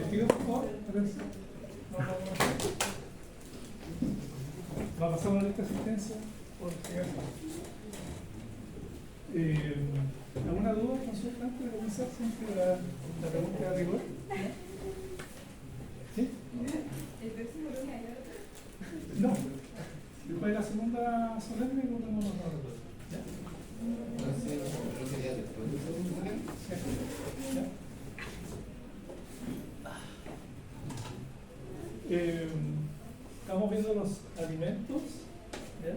Pido por favor, atención. Va a pasar una lista de asistencia por si acaso. ¿Alguna duda, consulta antes de comenzar? Siempre la pregunta de rigor. ¿Sí? ¿El próximo lunes hay otro? No. Después de la segunda solemne no tenemos los recuerdos. ¿Ya? Entonces, ¿no sería después del segundo solemne? ¿Ya? Estamos viendo los alimentos. ¿Ya?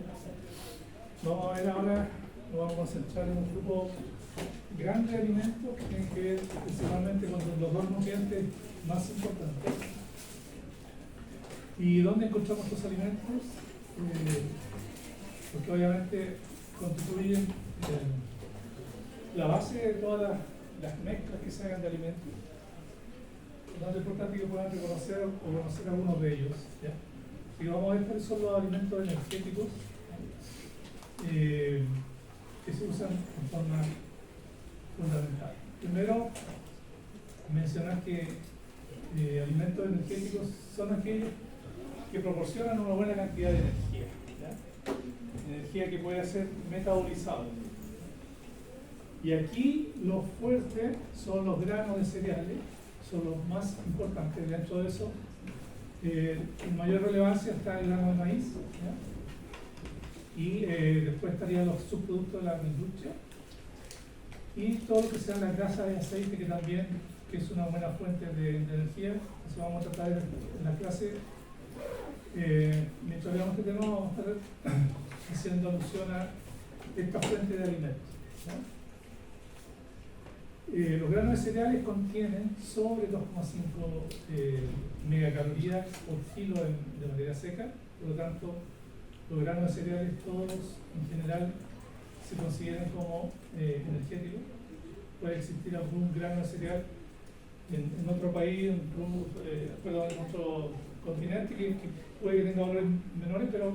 Vamos a ver ahora, nos vamos a concentrar en un grupo grande de alimentos que tienen que ver principalmente con los dos nutrientes más importantes. ¿Y dónde encontramos estos alimentos? Porque obviamente constituyen la base de todas las mezclas que se hagan de alimentos. Por lo tanto, es importante que puedan reconocer o conocer algunos de ellos. ¿Ya? Y vamos a ver cuáles son los alimentos energéticos que se usan en forma fundamental. Primero, mencionar que alimentos energéticos son aquellos que proporcionan una buena cantidad de energía, ¿ya? Energía que puede ser metabolizable. Y aquí lo fuerte son los granos de cereales, son los más importantes. Dentro de eso, en mayor relevancia está el grano de maíz, ¿ya? Y después estarían los subproductos de la industria y todo lo que sea la grasa de aceite, que también que es una buena fuente de energía. Eso vamos a tratar en la clase. Mientras veamos este tema, vamos a estar haciendo alusión a esta fuente de alimentos, ¿ya? Los granos de cereales contienen sobre 2,5 megacalorías por kilo de materia seca. Por lo tanto, los granos de cereales todos en general se consideran como energéticos. Puede existir algún grano de cereal en otro país, en otro continente que puede que tenga valores menores, pero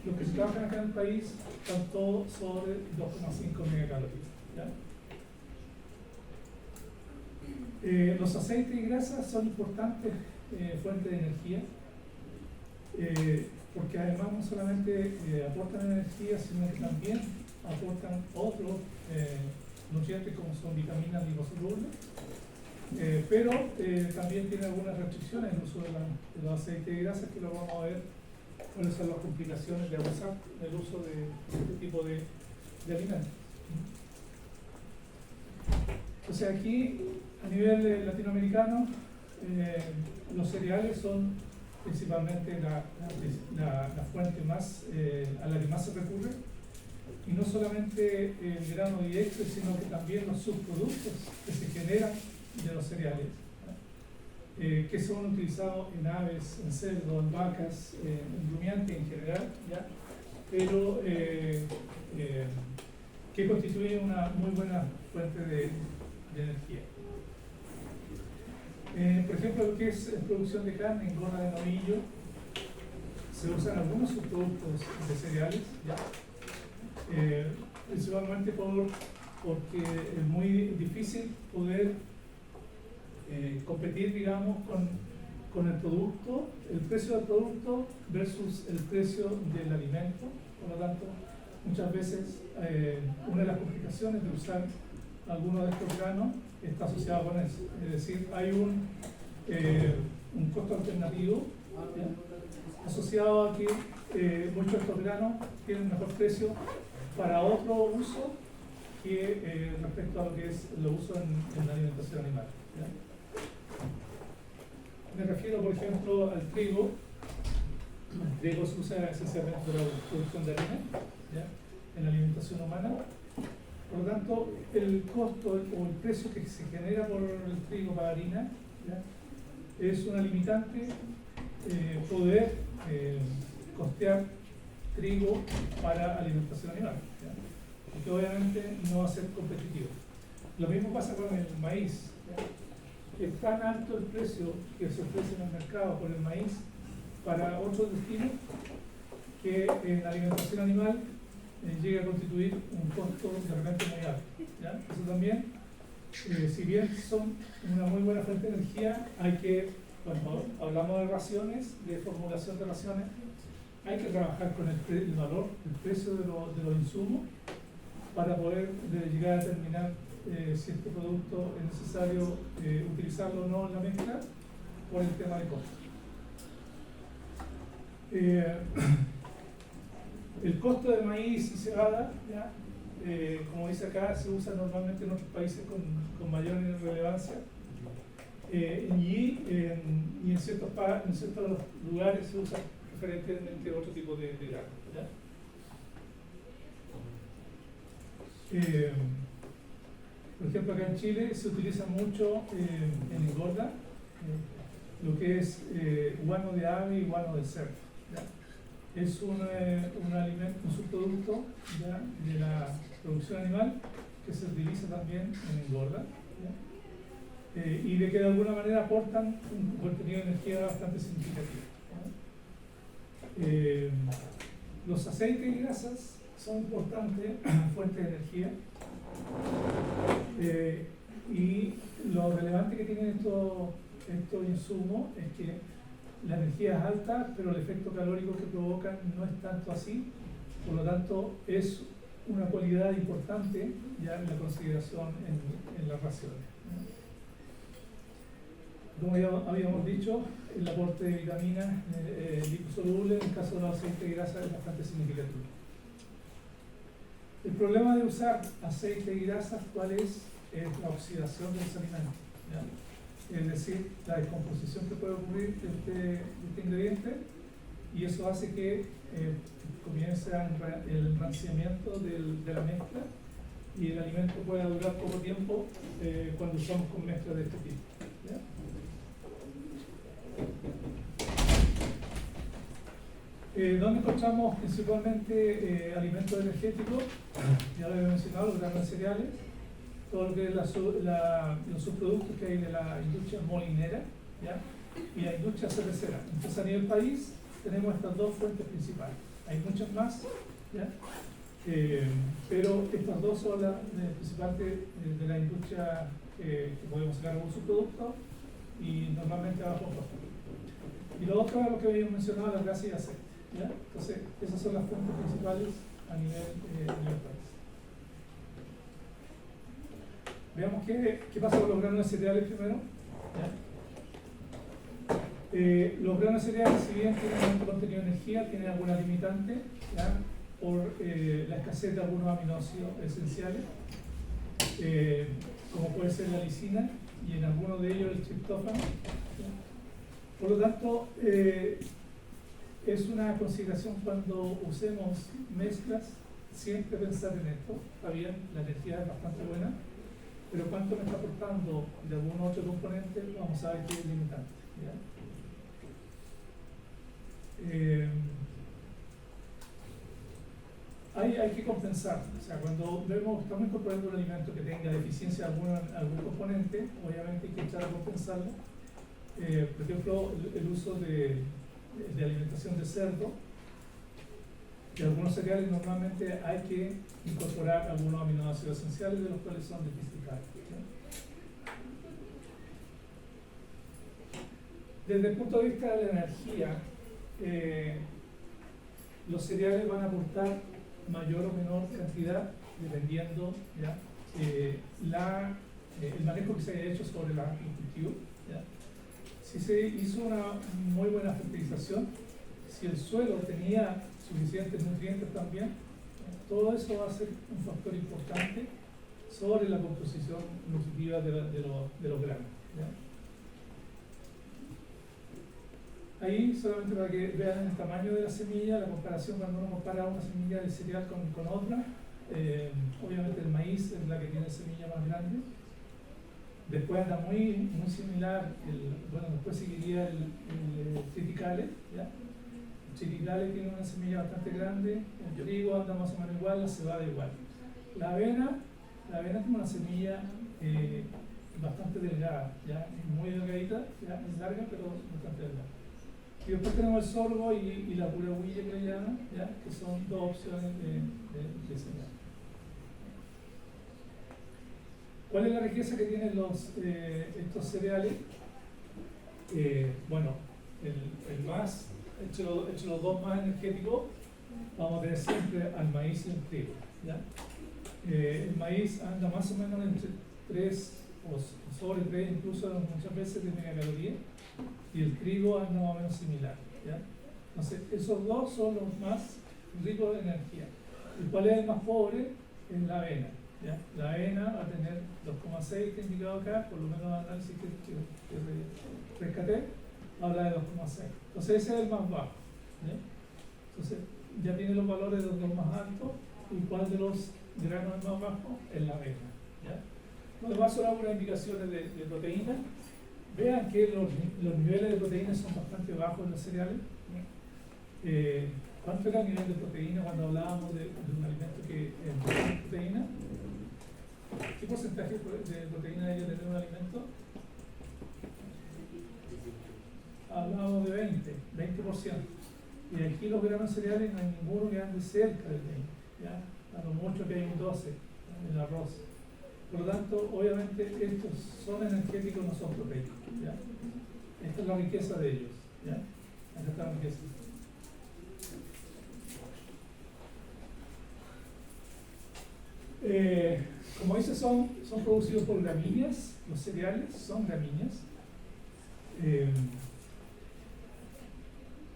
los que se trabajan acá en el país están todos sobre 2,5 megacalorías, ¿ya? Los aceites y grasas son importantes fuentes de energía, porque además no solamente aportan energía, sino que también aportan otros nutrientes como son vitaminas y liposolubles, pero también tiene algunas restricciones en el uso de los aceites y grasas, que lo vamos a ver cuáles son las complicaciones de abusar del uso de este tipo de alimentos. Entonces aquí, a nivel latinoamericano, los cereales son principalmente la fuente más, a la que más se recurre, y no solamente el grano directo, sino que también los subproductos que se generan de los cereales, ¿ya? Que son utilizados en aves, en cerdos, en vacas, en rumiantes en general, ¿ya? Pero que constituyen una muy buena fuente de energía. Por ejemplo, lo que es producción de carne, engorda de novillo, se usan algunos subproductos de cereales, ¿ya? Principalmente porque es muy difícil poder competir, digamos, con el producto, el precio del producto versus el precio del alimento. Por lo tanto, muchas veces una de las complicaciones de usar alguno de estos granos está asociado con eso. Es decir, hay un costo alternativo, ¿ya? Asociado a que muchos de estos granos tienen mejor precio para otro uso que respecto a lo que es el uso en la alimentación animal, ¿ya? Me refiero, por ejemplo, al trigo. El trigo se usa esencialmente para la producción de harina, ¿ya? En la alimentación humana. Por lo tanto, el costo o el precio que se genera por el trigo para harina, ¿ya? Es una limitante poder costear trigo para alimentación animal, ¿ya? Porque obviamente no va a ser competitivo. Lo mismo pasa con el maíz, ¿ya? Es tan alto el precio que se ofrece en el mercado por el maíz para otros destinos que en la alimentación animal llega a constituir un costo de repente muy alto, ¿ya? Eso también Si bien son una muy buena fuente de energía, hay que, cuando hablamos de raciones, de formulación de raciones, hay que trabajar con el valor, el precio de los insumos para poder llegar a determinar si este producto es necesario utilizarlo o no en la mezcla por el tema de costo. El costo de maíz y cebada, ¿ya? Como dice acá, se usa normalmente en otros países con mayor relevancia y en ciertos lugares se usa preferentemente otro tipo de grano, ¿ya? Por ejemplo, acá en Chile se utiliza mucho en engorda lo que es guano de ave y guano de cerdo, ¿ya? Es un alimento, un subproducto, ¿ya?, de la producción animal que se utiliza también en engorda, ¿ya? Y de que de alguna manera aportan un contenido de energía bastante significativo, ¿ya? Los aceites y grasas son importantes fuentes de energía, y lo relevante que tienen estos insumos es que la energía es alta, pero el efecto calórico que provocan no es tanto así, por lo tanto es una cualidad importante ya en la consideración en las raciones. Como ya habíamos dicho, el aporte de vitaminas liposolubles en el caso de los aceites y grasas es bastante significativo. El problema de usar aceite y grasas, ¿cuál es? Es la oxidación de los alimentos, ¿ya? Es decir, la descomposición que puede ocurrir de este ingrediente, y eso hace que comience el enranciamiento de la mezcla y el alimento pueda durar poco tiempo cuando usamos con mezclas de este tipo, ¿ya? ¿Dónde encontramos principalmente alimentos energéticos? Ya lo había mencionado, los granos de cereales, todo lo que es los subproductos que hay de la industria molinera, ¿ya?, y la industria cervecera. Entonces, a nivel país tenemos estas dos fuentes principales. Hay muchas más, ¿ya? Pero estas dos son las principales de la industria que podemos sacar algún subproducto y normalmente a bajo costo. Y lo otro es lo que habíamos mencionado, la grasa y aceite, ¿ya? Entonces, esas son las fuentes principales a nivel país. Veamos qué pasa con los granos de cereales primero, ¿ya? Los granos de cereales, si bien tienen alto contenido de energía, tienen alguna limitante, ¿ya?, por la escasez de algunos aminoácidos esenciales, como puede ser la lisina y en algunos de ellos el triptófano, ¿ya? Por lo tanto, es una consideración cuando usemos mezclas, siempre pensar en esto. Está bien, la energía es bastante buena, pero cuánto me está aportando de algún otro componente, vamos a ver qué es limitante, ¿ya? Hay que compensar, o sea, cuando estamos incorporando un alimento que tenga deficiencia de algún componente, obviamente hay que echar a compensarlo. Por ejemplo, el uso de alimentación de cerdo, de algunos cereales normalmente hay que incorporar algunos aminoácidos esenciales de los cuales son deficitarios, ¿no? Desde el punto de vista de la energía, los cereales van a aportar mayor o menor cantidad dependiendo, ¿ya?, el manejo que se haya hecho sobre los cultivos, ¿ya? Si se hizo una muy buena fertilización, si el suelo tenía suficientes nutrientes también, todo eso va a ser un factor importante sobre la composición nutritiva de los granos, ¿ya? Ahí, solamente para que vean el tamaño de la semilla, la comparación cuando uno compara una semilla de cereal con otra, obviamente el maíz es la que tiene semilla más grande. Después anda muy similar, después seguiría el triticale, ¿ya? El triticale tiene una semilla bastante grande, el trigo anda más o menos igual, la cebada igual. La avena tiene una semilla bastante delgada, ¿ya? Muy delgadita, ¿ya? Es larga pero bastante delgada. Y después tenemos el sorgo y la pura huilla que le llaman, ¿ya?, que son dos opciones de semilla. ¿Cuál es la riqueza que tienen estos cereales? Bueno, el más, entre los dos más energéticos, vamos a tener siempre al maíz y el trigo. ¿Ya? El maíz anda más o menos entre 3 o sobre 3, incluso muchas veces de megacalorías, y el trigo anda más o menos similar. ¿Ya? Entonces, esos dos son los más ricos de energía. ¿Y cuál es el más pobre? Es la avena. ¿Ya? La avena va a tener 2,6 que he indicado acá, por lo menos el análisis que rescaté, habla de 2,6. Entonces ese es el más bajo. ¿Ya? Entonces ya tiene los valores de los dos más altos, y cuál de los granos es más bajo es la avena. ¿Ya? Los demás son algunas indicaciones de proteína. Vean que los niveles de proteína son bastante bajos en los cereales. ¿Cuánto era el nivel de proteína cuando hablábamos de un alimento que tiene proteína? ¿Qué porcentaje de proteína debe tener un alimento? Hablábamos de 20%. Y aquí los granos cereales no hay ninguno que ande cerca del 20%. ¿Ya? A lo mucho que hay un 12% en el arroz. Por lo tanto, obviamente estos son energéticos, no son proteicos. ¿Ya? Esta es la riqueza de ellos. ¿Ya? Acá está la riqueza. Como dice, son producidos por gramíneas. Los cereales son gramíneas.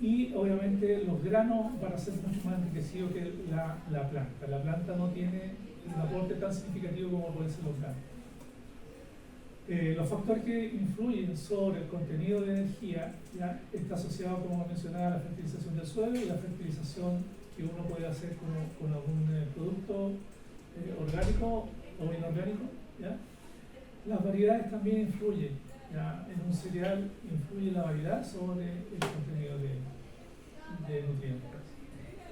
Y obviamente los granos van a ser mucho más enriquecidos que la planta. La planta no tiene un aporte tan significativo como pueden ser los granos. Los factores que influyen sobre el contenido de energía ya está asociado, como mencionaba, a la fertilización del suelo y la fertilización que uno puede hacer con algún producto orgánico o inorgánico. ¿Ya? Las variedades también influyen. ¿Ya? En un cereal influye la variedad sobre el contenido de nutrientes.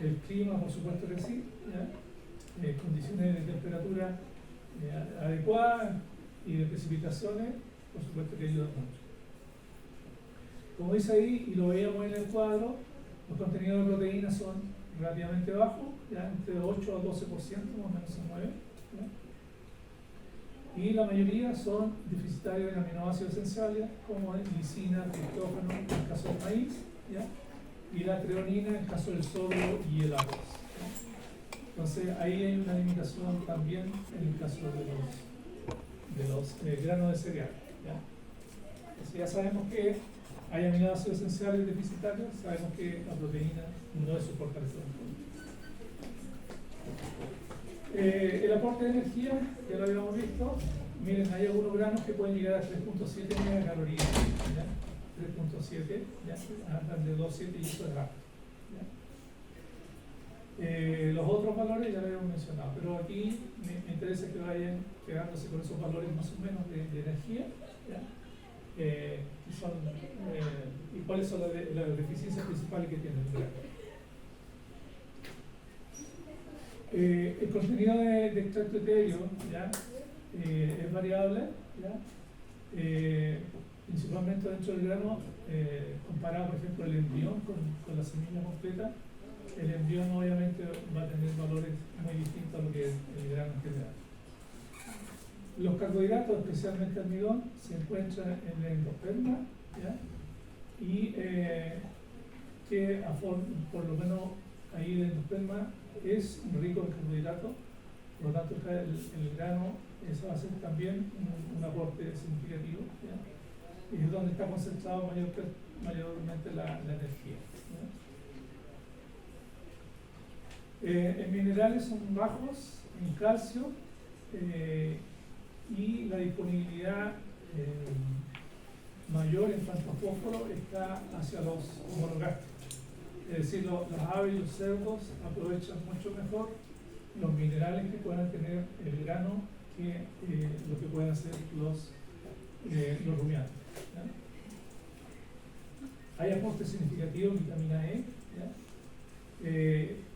El clima, por supuesto que sí. ¿Ya? Condiciones de temperatura adecuadas y de precipitaciones, por supuesto que ayudan mucho. Como dice ahí, y lo veíamos en el cuadro, los contenidos de proteínas son relativamente bajos, ya entre 8 a 12% más o menos se mueve. Y la mayoría son deficitarios en aminoácidos esenciales, como lisina, triptófano en el caso del maíz, ¿ya? Y la treonina en el caso del sorgo y el arroz. ¿Ya? Entonces ahí hay una limitación también en el caso de los granos de cereal. ¿Ya? Entonces ya sabemos que hay aminoácidos esenciales deficitarios, sabemos que la proteína no es su fortalecimiento. El aporte de energía, ya lo habíamos visto. Miren, hay algunos granos que pueden llegar a 3.7 megacalorías. 3.7, andan de 2.7 y eso es alto. Los otros valores ya lo habíamos mencionado, pero aquí me interesa que vayan quedándose con esos valores más o menos de energía. Y cuáles son las deficiencias principales que tiene el grano. El contenido de extracto etéreo es variable, principalmente dentro del grano, comparado por ejemplo el embrión con la semilla completa. El embrión obviamente va a tener valores muy distintos a lo que es el grano en general. Los carbohidratos, especialmente almidón, se encuentran en el endosperma, y que por lo menos ahí el endosperma es rico en carbohidratos, por lo tanto el grano eso va a ser también un aporte significativo, y es donde está concentrado mayormente la energía. En minerales son bajos en calcio, y la disponibilidad mayor en cuanto a fósforo está hacia los monogástricos. Es decir, las aves y los cerdos aprovechan mucho mejor los minerales que puedan tener el grano que lo que pueden hacer los rumiantes. Hay aportes significativos en vitamina E,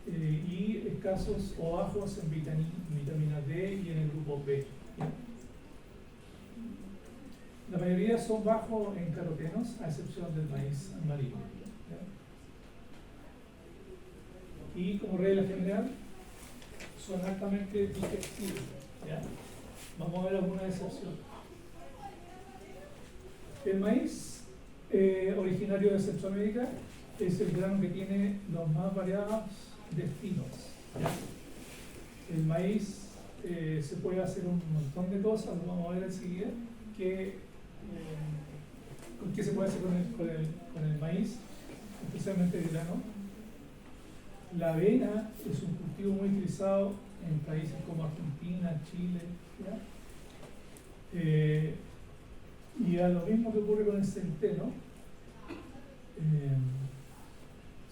y escasos o bajos en vitamina D y en el grupo B. La mayoría son bajos en carotenos, a excepción del maíz amarillo. Y como regla general, son altamente digestibles. Vamos a ver alguna excepción. El maíz, originario de Centroamérica, es el grano que tiene los más variados destinos. ¿Ya? El maíz se puede hacer un montón de cosas, lo vamos a ver enseguida, ¿qué se puede hacer con el maíz, especialmente el grano? La avena es un cultivo muy utilizado en países como Argentina, Chile, ¿ya? Y a lo mismo que ocurre con el centeno,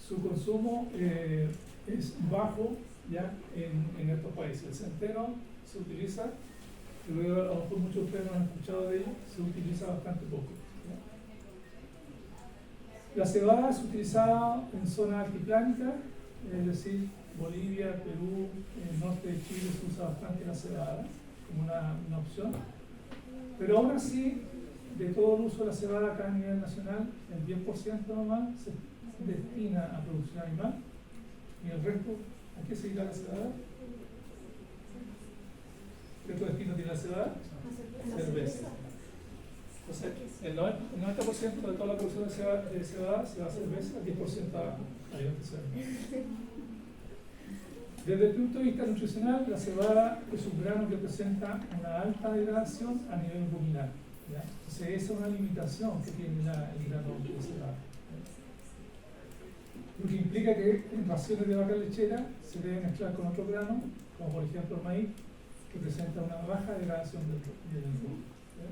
su consumo es bajo, ¿ya? En estos países. El centeno se utiliza, y luego a lo mejor muchos de ustedes no han escuchado de ello, se utiliza bastante poco, ¿ya? La cebada es utilizada en zonas altiplánicas, es decir, Bolivia, Perú, el norte de Chile se usa bastante la cebada como una opción, pero aún así, de todo el uso de la cebada acá a nivel nacional, el 10% nomás se destina a producción animal y el resto, ¿a qué se irá la cebada? ¿Qué otro destino tiene la cebada? Cerveza. Entonces, el 90% de toda la producción de cebada se va a cerveza, el 10% a alimentos cerveza. Desde el punto de vista nutricional, la cebada es un grano que presenta una alta degradación a nivel ruminal, ¿ya? Entonces, esa es una limitación que tiene el grano de cebada, ¿ya? Lo que implica que en raciones de vaca lechera se debe mezclar con otro grano, como por ejemplo el maíz, que presenta una baja degradación del rumen, ¿ya?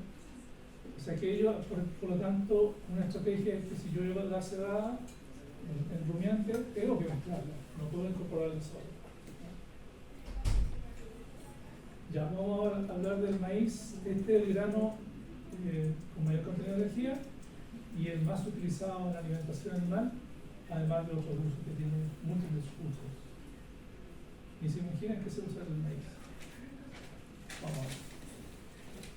O sea que ello, por lo tanto, una estrategia es que si yo llevo la cebada en rumiante, tengo que mezclarla, no puedo incorporarla sola. Ya vamos a hablar del maíz. Este es el grano con mayor contenido de energía y el más utilizado en la alimentación animal, además de otros usos que tiene múltiples usos. ¿Y se imaginan qué se usa el maíz? Vamos a ver.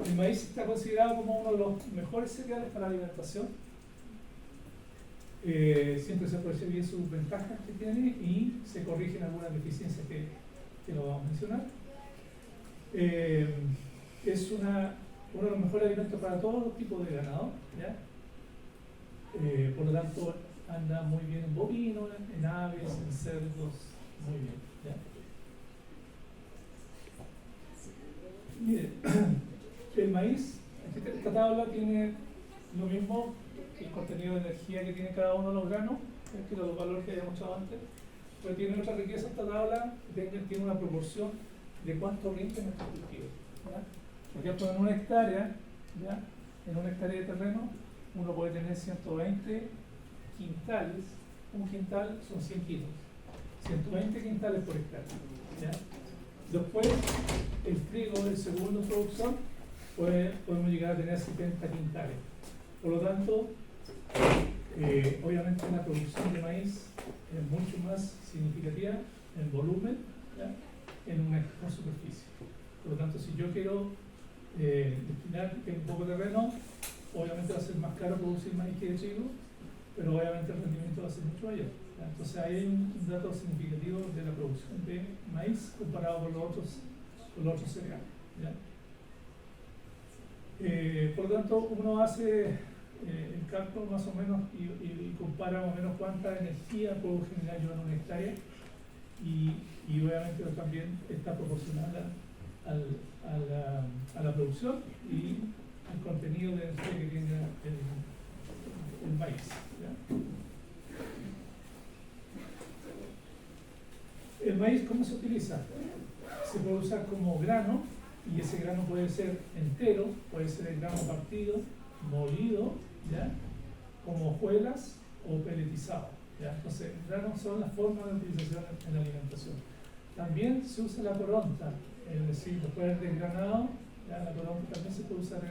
El maíz está considerado como uno de los mejores cereales para la alimentación. Siempre se aprecia bien sus ventajas que tiene y se corrigen algunas deficiencias que lo vamos a mencionar. Es uno de los mejores alimentos para todos los tipos de ganado, ¿ya? Por lo tanto, anda muy bien en bovinos, en aves, en cerdos, muy bien, ¿ya? Mire, el maíz, esta tabla tiene lo mismo, el contenido de energía que tiene cada uno de los granos, que los valores que habíamos mostrado antes, pero tiene otra riqueza esta tabla, tiene una proporción de cuánto rinde nuestro cultivo, ¿ya? Por ejemplo, en una hectárea, ¿ya? En una hectárea de terreno, uno puede tener 120 quintales, un quintal son 100 kilos, 120 quintales por hectárea, ¿ya? Después, el trigo del segundo en producción, podemos llegar a tener 70 quintales. Por lo tanto, obviamente la producción de maíz es mucho más significativa en volumen, ¿ya? En una por superficie. Por lo tanto, si yo quiero destinar un poco de terreno, obviamente va a ser más caro producir maíz que de trigo, pero obviamente el rendimiento va a ser mucho mayor, ¿ya? Entonces ahí hay un dato significativo de la producción de maíz comparado con los otros cereales, ¿ya? Por lo tanto, uno hace el cálculo más o menos y compara más o menos cuánta energía puedo generar yo en una hectárea y obviamente también está proporcionada a la producción y al contenido de energía que tiene el maíz, ¿ya? El maíz, ¿cómo se utiliza? Se puede usar como grano y ese grano puede ser entero, puede ser el grano partido, molido, ¿ya? Como hojuelas o peletizado, ¿ya? Entonces, granos son las formas de utilización en la alimentación. También se usa la coronta, es decir, después del desgranado, ¿ya? La coronta también se puede usar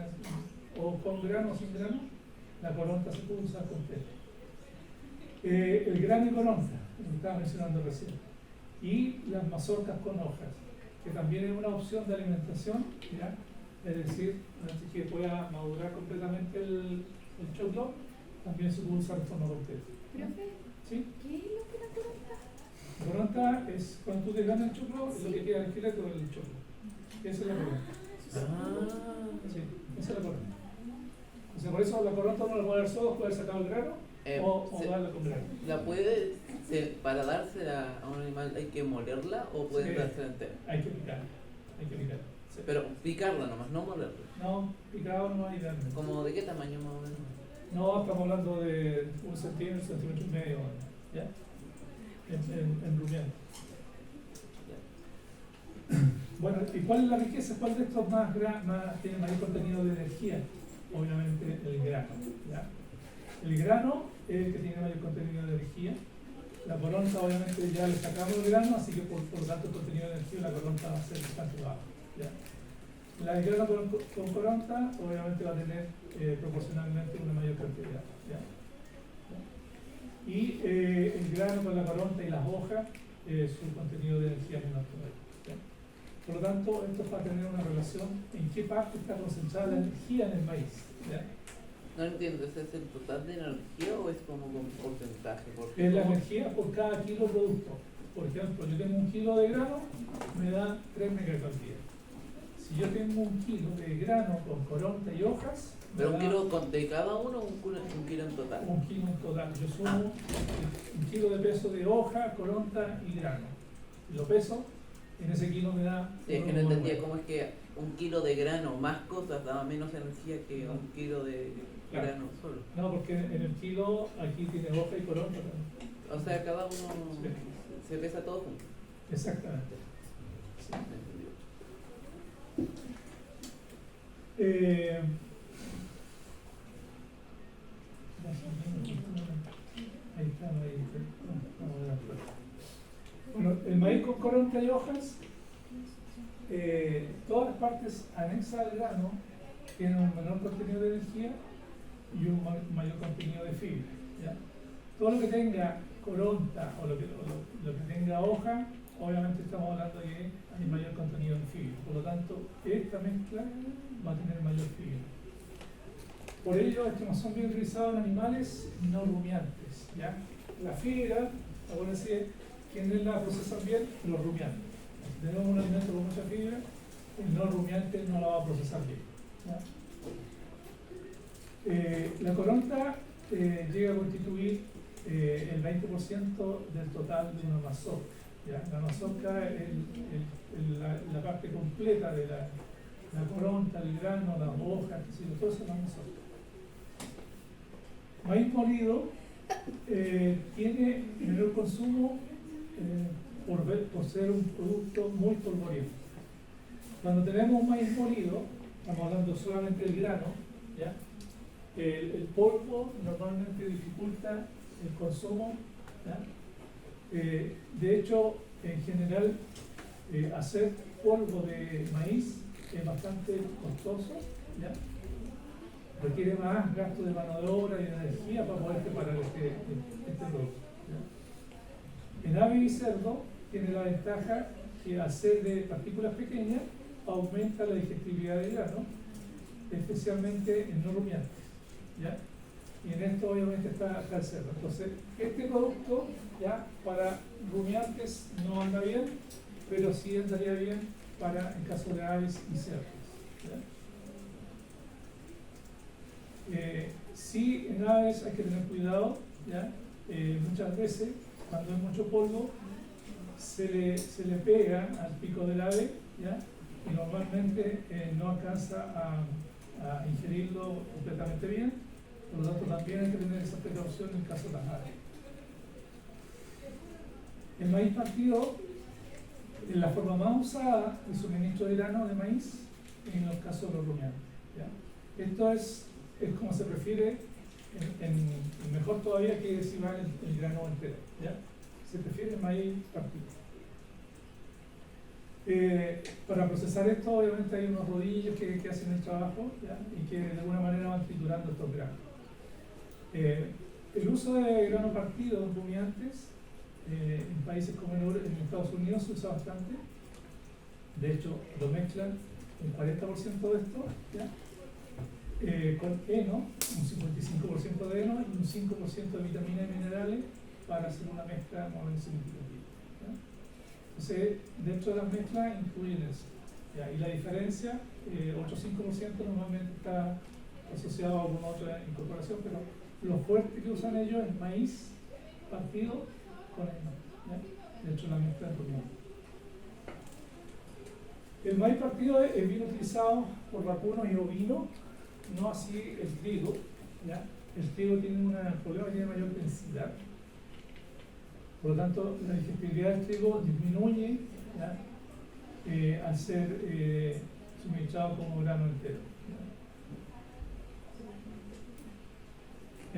o con grano o sin grano, la coronta se puede usar completa. El grano y coronta, lo estaba mencionando recién, y las mazorcas con hojas, que también es una opción de alimentación, ¿ya? Es decir, antes que pueda madurar completamente el choclo, también se puede usar de forma completa. Profe, ¿Sí? ¿qué es lo que la coronta? La coronta es cuando tú te ganas el choclo, es lo que queda el esqueleto del choclo. Esa es la coronta. Sí, esa es la coronta. O sea, por eso la coronta uno la puede dar solo, puede sacar el grano o darla con grano. Para dársela a un animal hay que molerla o pueden Sí. dársela entera. Hay que picar. Sí. Pero picarla nomás, no molerla. No, picado no hay grano. ¿Como de qué tamaño más o menos? No, estamos hablando de 1 centímetro, centímetro y medio, ¿ya? En rumiante. Bueno, ¿y cuál es la riqueza? ¿Cuál de estos tiene mayor contenido de energía? Obviamente el grano, ¿ya? El grano es el que tiene mayor contenido de energía. La coronta obviamente ya le sacamos el grano, así que por lo tanto el contenido de energía de la coronta va a ser bastante bajo, ¿ya? La de grano con coronta obviamente va a tener proporcionalmente una mayor cantidad, ¿ya? Y el grano con la coronta y las hojas, su contenido de energía es menor todavía, ¿ya? Por lo tanto, esto va a tener una relación en qué parte está concentrada la energía en el maíz, ¿ya? No entiendo, ¿ese es el total de energía o es como con porcentaje? Es la energía por cada kilo de producto. Por ejemplo, yo tengo 1 kilo de grano, me da 3 megacalorías. Si yo tengo 1 kilo de grano con coronta y hojas, ¿Pero un kilo de cada uno o un kilo en total? 1 kilo en total. Yo sumo 1 kilo de peso de hoja, coronta y grano. Lo peso, en ese kilo me da... Sí, es que no entendía cómo es que 1 kilo de grano más cosas daba menos energía que 1 kilo de grano solo. No, porque en el kilo aquí tiene hoja y coronta también. O sea, cada uno se pesa todo junto. Exactamente. Sí. Ahí está, bueno, el maíz con coronta y hojas, todas las partes anexas al grano tienen un menor contenido de energía y un mayor contenido de fibra, ¿ya? Todo lo que tenga coronta o lo que tenga hoja, obviamente estamos hablando de que hay mayor contenido de fibra. Por lo tanto, esta mezcla va a tener mayor fibra. Por ello, estos no son bien utilizados en animales no rumiantes, ¿ya? La fibra, acuérdense, ¿quiénes la procesan bien? Los rumiantes. Si tenemos un alimento con mucha fibra, el no rumiante no la va a procesar bien, ¿ya? La coronta llega a constituir el 20% del total de una mazorca, ¿ya? La mazorca es la parte completa de la coronta, el grano, las hojas, todo eso es la mazorca. Maíz molido tiene menor consumo por ser un producto muy polvoriento. Cuando tenemos maíz molido, estamos hablando solamente del grano, ¿ya? El polvo normalmente dificulta el consumo, ¿ya? De hecho, en general, hacer polvo de maíz es bastante costoso, ¿ya? Requiere más gasto de mano de obra y de energía para poder preparar este producto, ¿ya? En ave y cerdo tiene la ventaja que al ser de partículas pequeñas aumenta la digestibilidad del grano, especialmente en no rumiantes, ¿ya? Y en esto obviamente está el cerdo. Entonces, este producto ya para rumiantes no anda bien, pero sí andaría bien para en caso de aves y cerdos, ¿ya? Sí, en aves hay que tener cuidado, ¿ya? Muchas veces cuando hay mucho polvo se le pega al pico del ave, ¿ya? Y normalmente no alcanza a ingerirlo completamente bien. Por lo tanto, también hay que tener esa precaución en el caso de las aves. El maíz partido es la forma más usada de suministro de grano de maíz en los casos de los rumiantes, ¿ya? Esto es como se prefiere, mejor todavía que si va el grano entero, ¿ya? Se prefiere el maíz partido. Para procesar esto, obviamente hay unos rodillos que hacen el trabajo, ¿ya? Y que de alguna manera van triturando estos granos. El uso de grano partido en rumiantes en países como en Estados Unidos se usa bastante. De hecho, lo mezclan el 40% de esto, ¿ya? Con heno, un 55% de heno y un 5% de vitaminas y minerales para hacer una mezcla más o menos significativa, ¿ya? Entonces, dentro de las mezclas incluyen eso, ¿ya? Y la diferencia otro 5% normalmente está asociado a alguna otra incorporación, pero lo fuerte que usan ellos es maíz partido con heno, ¿ya? De hecho, la mezcla de rumiante. El maíz partido es bien utilizado por vacunos y ovinos, no así el trigo, ¿ya? El trigo tiene un problema, tiene mayor densidad, por lo tanto la digestibilidad del trigo disminuye, ¿ya? Al ser suministrado como grano entero, ¿ya?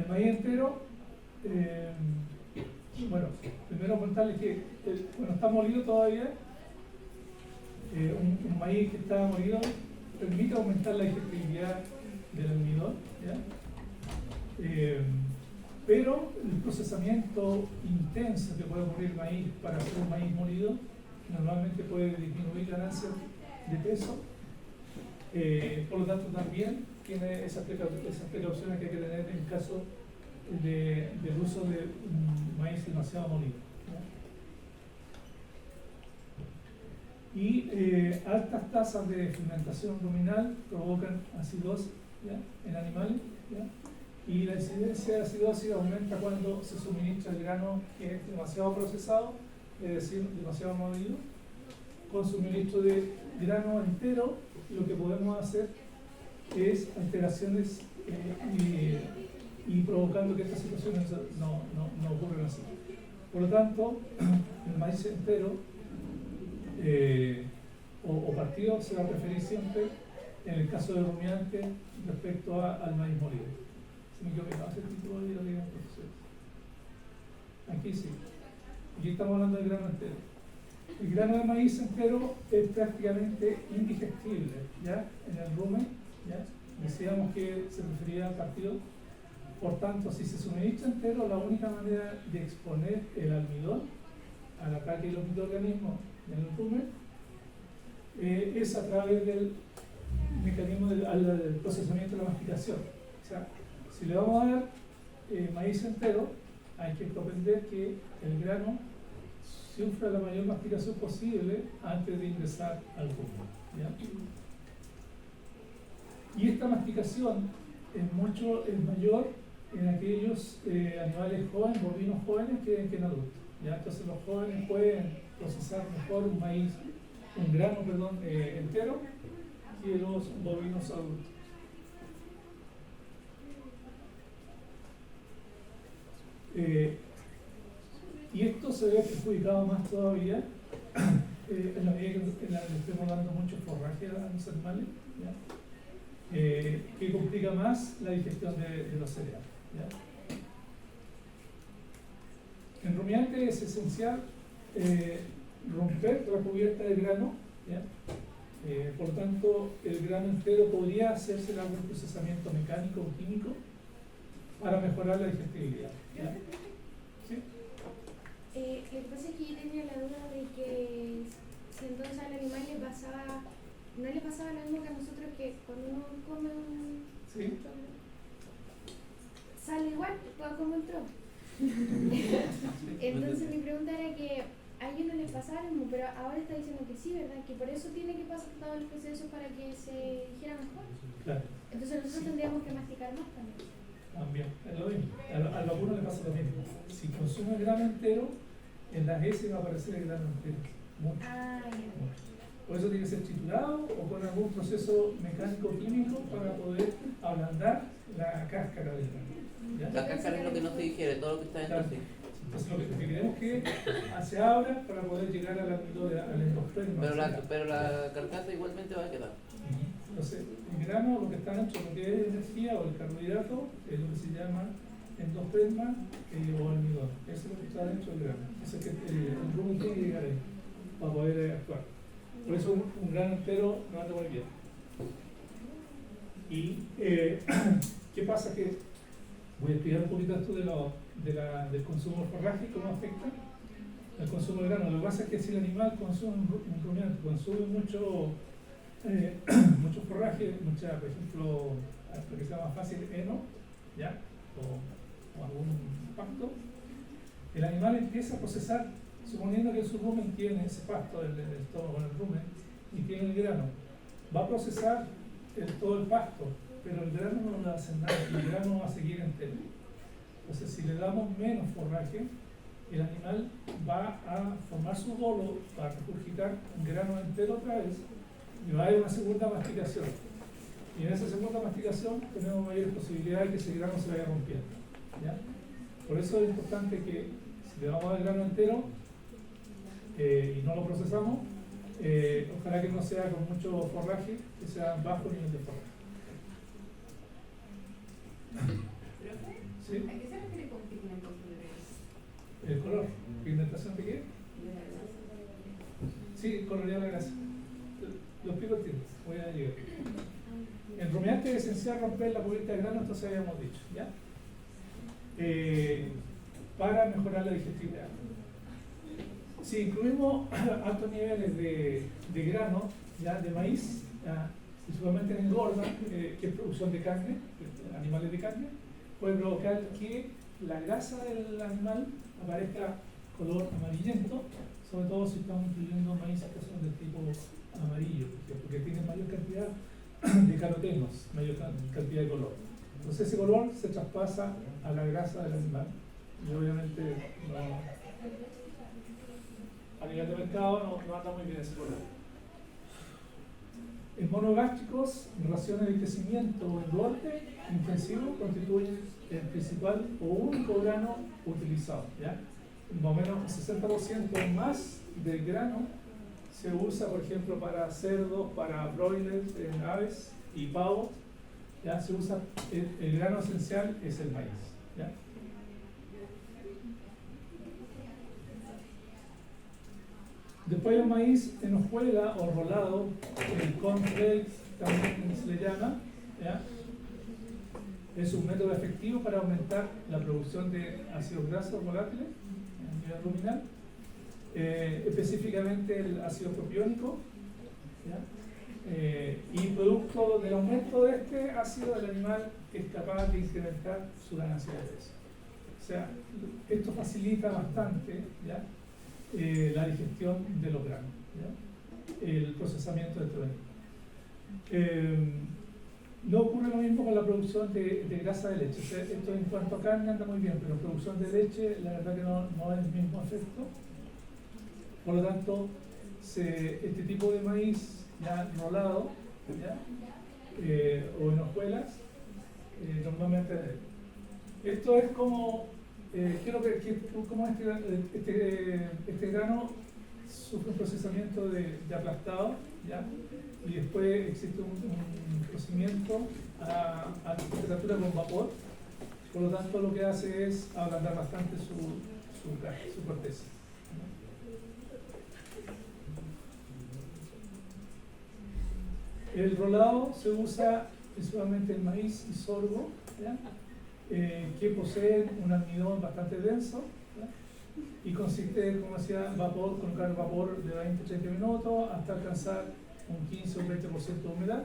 El maíz entero, bueno, primero contarles que bueno, está molido todavía. Un maíz que está molido permite aumentar la digestibilidad del almidón, ¿ya? Pero el procesamiento intenso que puede ocurrir el maíz para hacer un maíz molido normalmente puede disminuir ganancias de peso, por lo tanto también tiene esas precauciones que hay que tener en caso del uso de un maíz demasiado molido, ¿ya? Y altas tasas de fermentación ruminal provocan acidosis, ¿ya? En animales, ¿ya? Y la incidencia de acidosis aumenta cuando se suministra el grano que es demasiado procesado, es decir, demasiado molido. Con suministro de grano entero, lo que podemos hacer es alteraciones y provocando que estas situaciones no ocurran así. Por lo tanto, el maíz entero o partido se va a preferir siempre en el caso de rumiante respecto al maíz molido. Si me equivoco, hace el título de la ley de profesores. Aquí sí. Aquí estamos hablando del grano entero. El grano de maíz entero es prácticamente indigestible, ¿ya? En el rumen, ¿ya? Decíamos que se prefería partido. Por tanto, si se suministra entero, la única manera de exponer el almidón al ataque de los microorganismos en el rumen es a través del mecanismo del procesamiento de la masticación. O sea, si le vamos a dar maíz entero, hay que comprender que el grano sufra la mayor masticación posible antes de ingresar al rumen, ¿ya? Y esta masticación es mayor en aquellos animales jóvenes, bovinos jóvenes, que en adultos, ¿ya? Entonces los jóvenes pueden procesar mejor un grano entero que los bovinos adultos. Y esto se ve perjudicado más todavía en la medida que le estemos dando mucho forraje a los animales, ¿ya? Que complica más la digestión de los cereales, ¿ya? En rumiante es esencial romper la cubierta de grano, ¿ya? Por lo tanto, el grano entero podría hacerse algún procesamiento mecánico o químico para mejorar la digestibilidad, ¿ya? ¿Sí? Lo que pasa es que yo tenía la duda de que si entonces al animal no le pasaba lo mismo que a nosotros, que cuando uno come ¿Sí? sale igual, todo como entró. Entonces mi pregunta era que a ellos no les pasaba lo mismo, pero ahora está diciendo que sí, ¿verdad? Que por eso tiene que pasar todo el proceso para que se digiera mejor. Claro. Entonces nosotros tendríamos que masticar más también. También, es lo mismo. Al vacuno le pasa lo mismo. Si consume el grano entero, en las heces va a aparecer el grano entero. Mucho. Ah, ya. Mucho. Por eso tiene que ser triturado o con algún proceso mecánico químico para poder ablandar la cáscara del grano, ¿ya? La cáscara es lo que no se digiere, todo lo que está dentro Claro. sí. Entonces lo que queremos es que se abra para poder llegar al endosperma. Pero la carcasa igualmente va a quedar. Entonces, el grano, lo que está dentro, lo que es energía o el carbohidrato, es lo que se llama endosperma o almidón. Eso es lo que está dentro del grano. Eso es que el rumen tiene que llegar ahí para poder actuar. Por eso un grano entero no anda muy bien. Y ¿qué pasa? Que voy a explicar un poquito esto del consumo de forraje, cómo afecta el consumo de grano. Lo que pasa es que si el animal consume un rumiante, consume mucho forraje, por ejemplo, lo que sea más fácil, heno, ¿ya? O algún pasto, el animal empieza a procesar, suponiendo que su rumen tiene ese pasto del estómago en el rumen y tiene el grano, va a procesar todo el pasto, pero el grano no le va a hacer nada, el grano va a seguir entero. Entonces, si le damos menos forraje, el animal va a formar su bolo para regurgitar un grano entero otra vez y va a haber una segunda masticación. Y en esa segunda masticación tenemos mayores posibilidades de que ese grano se vaya rompiendo, ¿ya? Por eso es importante que si le damos el grano entero y no lo procesamos, ojalá que no sea con mucho forraje, que sea bajo nivel de forraje. ¿Sí? ¿A qué se refiere con pigmentos de El color. ¿Pigmentación de qué? Sí, colorear la grasa. Lo explico el tiempo, voy a llegar. En rumiante es esencial romper la cubierta de grano, entonces habíamos dicho, ¿ya? Para mejorar la digestibilidad. Si incluimos altos niveles de grano, ¿ya? De maíz, ¿ya? Principalmente en engorda, que es producción de carne, animales de carne, puede provocar que la grasa del animal aparezca color amarillento, sobre todo si estamos incluyendo maíces que son del tipo amarillo, porque tienen mayor cantidad de carotenos, mayor cantidad de color. Entonces ese color se traspasa a la grasa del animal y obviamente a nivel de mercado no anda muy bien ese color. En monogástricos, raciones de crecimiento o engorde intensivo constituyen el principal o único grano utilizado, ¿ya? Más o menos 60% más del grano se usa, por ejemplo, para cerdos, para broilers, aves y pavos, ¿ya? Se usa, el grano esencial es el maíz, ¿ya? Después el maíz en hojuela o rolado, el cornflakes también se le llama, ¿ya? Es un método efectivo para aumentar la producción de ácidos grasos volátiles a nivel ruminal, específicamente el ácido propiónico, ¿ya? Y producto del aumento de este ácido, el animal es capaz de incrementar su ganancia de peso. O sea, esto facilita bastante, ¿ya? La digestión de los granos, ¿ya? El procesamiento de este. No ocurre lo mismo con la producción de grasa de leche. O sea, esto en cuanto a carne anda muy bien, pero producción de leche, la verdad que no es el mismo efecto. Por lo tanto, este tipo de maíz ya rolado, ¿ya? O en hojuelas, normalmente esto es como como este grano sufre un procesamiento de aplastado, ¿ya? Y después existe un cocimiento a temperatura con vapor, por lo tanto lo que hace es ablandar bastante su corteza. El rolado se usa principalmente en maíz y sorgo, ¿ya? Que poseen un almidón bastante denso, ¿ya? Y consiste, como decía, vapor, colocar vapor de 20-30 minutos hasta alcanzar un 15 o 20% de humedad.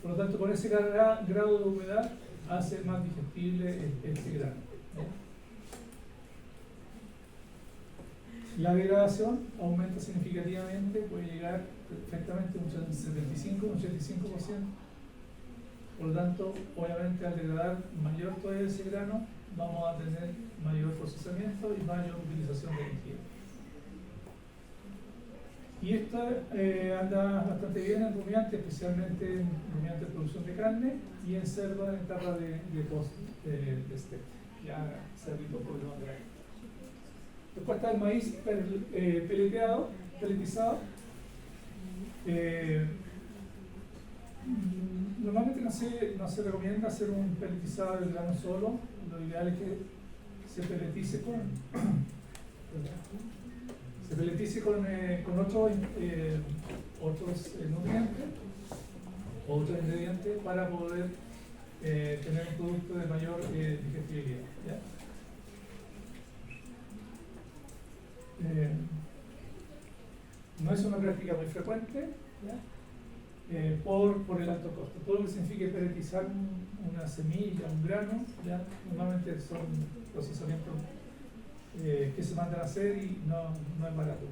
Por lo tanto, con ese grado de humedad hace más digestible este grano, ¿ya? La degradación aumenta significativamente, puede llegar perfectamente a un 75 o un 85%. Por lo tanto, obviamente al degradar mayor todavía ese grano, vamos a tener mayor procesamiento y mayor utilización de energía. Y esto anda bastante bien en rumiante, especialmente en rumiante de producción de carne y en cerdo en etapa de post de steak, ya cerdito por lo de ahí. Después está el maíz peletizado. Normalmente no se recomienda hacer un peletizado del grano solo. Lo ideal es que se peletice con otros nutrientes o otros ingredientes para poder tener un producto de mayor digestibilidad, ¿ya? No es una práctica muy frecuente, ¿ya? Por el alto costo. Todo lo que signifique peletizar una semilla, un grano, ¿ya? Normalmente son procesamientos que se mandan a hacer y no es barato.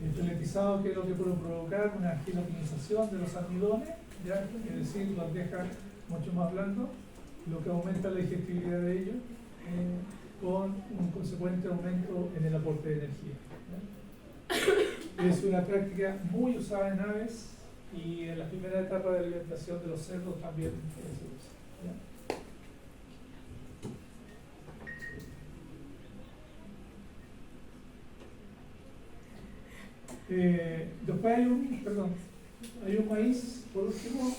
El peletizado, que es lo que puede provocar una gelatinización de los almidones, ¿ya? Es decir, los deja mucho más blandos, lo que aumenta la digestibilidad de ellos, con un consecuente aumento en el aporte de energía, ¿ya? Es una práctica muy usada en aves y en la primera etapa de alimentación de los cerdos también se usa, ¿ya? Después hay un maíz, por último,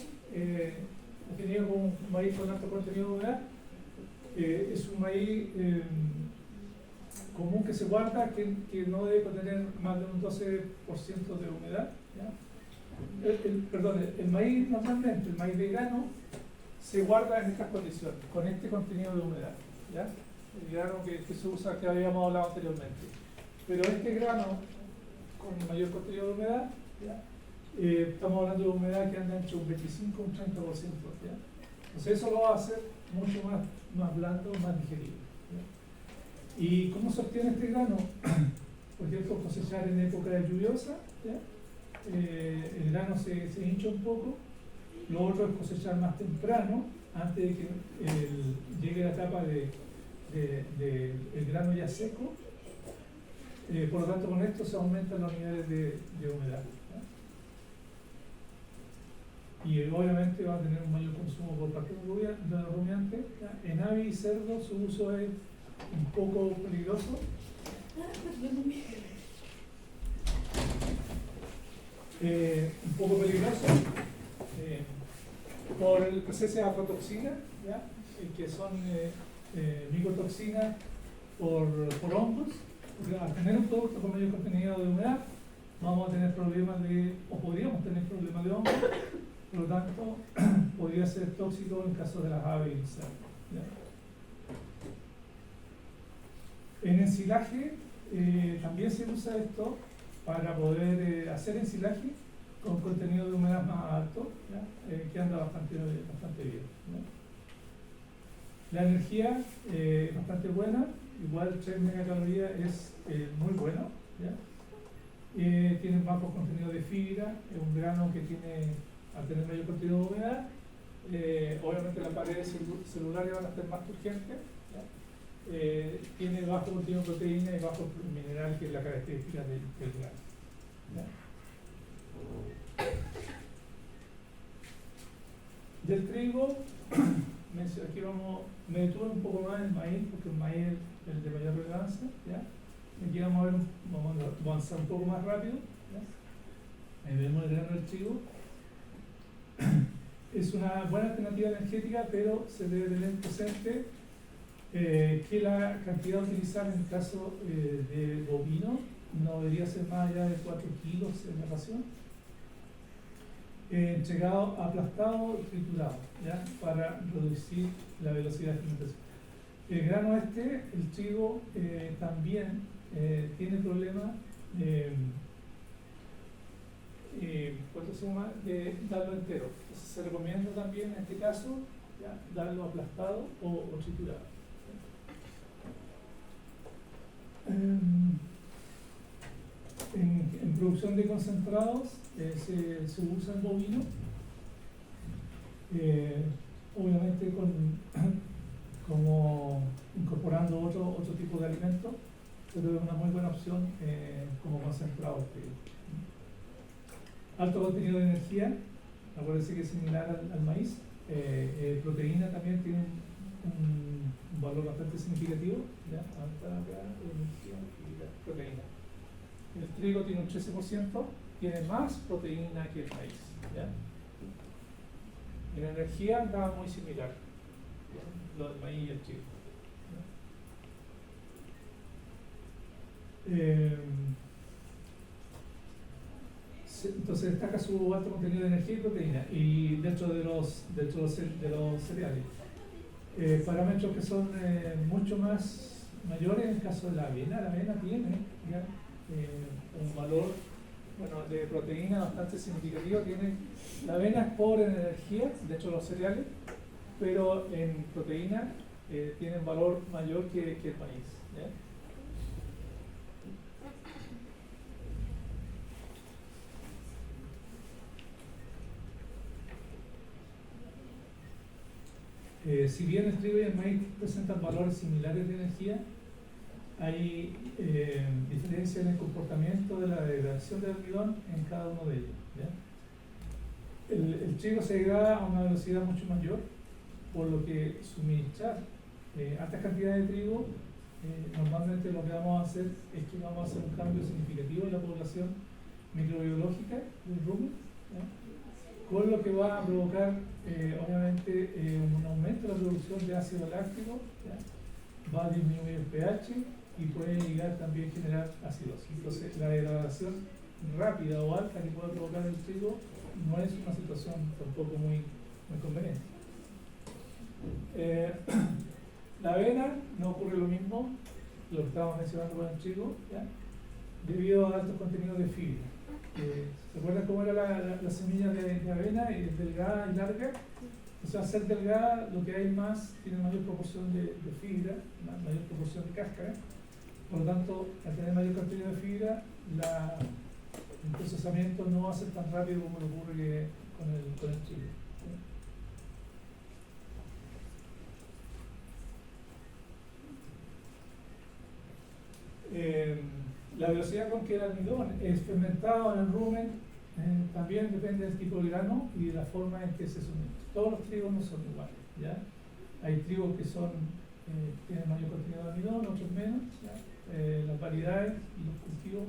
definido como un maíz con alto contenido de humedad. Es un maíz común que se guarda, que no debe contener más de un 12% de humedad, ¿ya? El maíz normalmente, el maíz de grano, se guarda en estas condiciones, con este contenido de humedad, ¿ya? El grano que se usa, que habíamos hablado anteriormente. Pero este grano con mayor contenido de humedad, ¿ya? Estamos hablando de humedad que anda entre un 25 y un 30%, ¿ya? Entonces eso lo va a hacer mucho más blando, más digerible, ¿ya? ¿Y cómo se obtiene este grano? Por ejemplo, cosechar en época lluviosa, ¿ya? El grano se hincha un poco. Lo otro es cosechar más temprano, antes de que llegue la etapa del grano ya seco. Por lo tanto, con esto se aumentan los niveles de humedad, ¿ya? Y obviamente va a tener un mayor consumo por parte de los rumiantes, ¿ya? En ave y cerdo su uso es un poco peligroso. Por el proceso de aflatoxina, ¿ya? Que son micotoxinas por hongos. Porque al tener un producto con mayor contenido de humedad, vamos a tener problemas o podríamos tener problemas de hongos, por lo tanto, podría ser tóxico en caso de las aves y los cerdos, ¿ya? En ensilaje, también se usa esto para poder hacer ensilaje con contenido de humedad más alto, ¿ya? Que anda bastante bien, ¿ya? La energía es bastante buena. Igual 3 megacalorías es muy bueno, ¿ya? Tiene bajo contenido de fibra, es un grano que tiene, al tener mayor contenido de humedad, obviamente las paredes celulares van a ser más turgentes, ¿ya? Tiene bajo contenido de proteína y bajo mineral, que es la característica del grano, ¿ya? Del trigo, aquí me detuve un poco más en el maíz, porque el maíz es el de mayor relevancia, ¿ya? Aquí vamos a avanzar un poco más rápido, ¿ya? Ahí vemos el grano del trigo. Es una buena alternativa energética, pero se debe tener presente que la cantidad a utilizar en el caso de bovino no debería ser más allá de 4 kilos en la ración. Entregado aplastado y triturado, ¿ya? Para reducir la velocidad de fermentación. El grano el trigo, también tiene problemas ¿cuánto se llama? De darlo entero. Entonces, se recomienda también en este caso, ¿ya? Darlo aplastado o triturado. En producción de concentrados se usa el bovino, obviamente como incorporando otro tipo de alimentos, pero es una muy buena opción como concentrado. Alto contenido de energía, acuérdense que es similar al maíz. Proteína también tiene un valor bastante significativo, ¿ya? Alta energía y proteína. El trigo tiene un 13%, tiene más proteína que el maíz, ¿ya? En energía anda muy similar, ¿ya? Lo del maíz y el trigo, ¿ya? Entonces destaca su alto contenido de energía y proteína, y dentro de los cereales. Parámetros que son mucho más mayores en el caso de la avena. La avena tiene, ¿ya? Un valor, bueno, de proteína bastante significativo. La avena es pobre en energía, de hecho los cereales, pero en proteína tiene un valor mayor que el maíz, ¿ya? Si bien el trigo y el maíz presentan valores similares de energía, hay diferencia en el comportamiento de la degradación del almidón en cada uno de ellos. ¿Ya? El trigo se degrada a una velocidad mucho mayor, por lo que suministrar altas cantidades de trigo, normalmente lo que vamos a hacer es que vamos a hacer un cambio significativo en la población microbiológica del rumen, ¿ya? Con lo que va a provocar obviamente un aumento de la producción de ácido láctico, ¿ya? Va a disminuir el pH y puede llegar también a generar acidosis. Entonces la degradación rápida o alta que puede provocar el trigo no es una situación tampoco muy conveniente. La avena no ocurre lo mismo, lo que estábamos mencionando con el trigo, ¿ya? Debido a altos contenidos de fibra. ¿Se acuerdan cómo era la semilla de avena? Es delgada y larga. O sea, al ser delgada, lo que hay más tiene mayor proporción de fibra, mayor proporción de cáscara. Por lo tanto, al tener mayor cantidad de fibra, el procesamiento no va a ser tan rápido como lo ocurre con el trigo. La velocidad con que el almidón es fermentado en el rumen también depende del tipo de grano y de la forma en que se suministra. Todos los trigos no son iguales, ¿ya? Hay trigos que tienen mayor contenido de almidón, otros menos, ¿ya? Las variedades y los cultivos,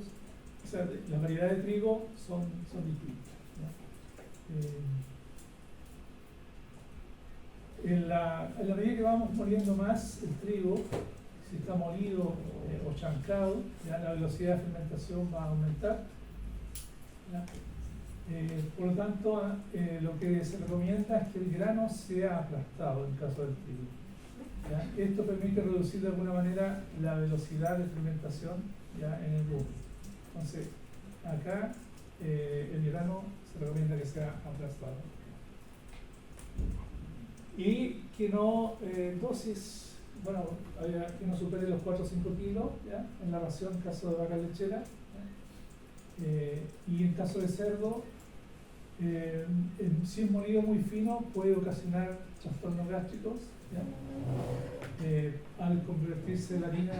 o sea, las variedades de trigo son distintas, ¿ya? En la medida que vamos moliendo más el trigo, si está molido o chancado, ya la velocidad de fermentación va a aumentar, ¿ya? Por lo tanto, lo que se recomienda es que el grano sea aplastado en caso del trigo, ¿ya? Esto permite reducir de alguna manera la velocidad de fermentación, ¿ya? En el rumen. Entonces, acá el grano se recomienda que sea aplastado y que no dosis. Bueno, que no supere los 4 o 5 kilos, ¿ya? En la ración en caso de vaca lechera, y en caso de cerdo, si es molido muy fino puede ocasionar trastornos gástricos, ¿ya? Al convertirse la harina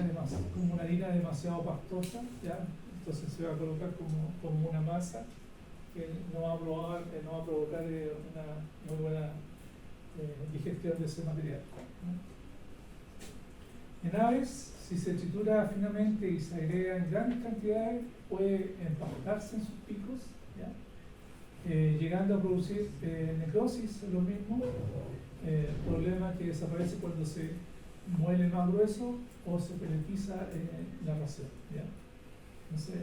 como una harina demasiado pastosa, ¿ya? Entonces se va a colocar como una masa que no va a provocar una muy buena digestión de ese material, ¿no? En aves, si se tritura finamente y se agrega en grandes cantidades, puede empastarse en sus picos, ¿ya? Llegando a producir necrosis, es lo mismo, problema que desaparece cuando se muele más grueso o se peletiza la ración, ¿ya? Entonces,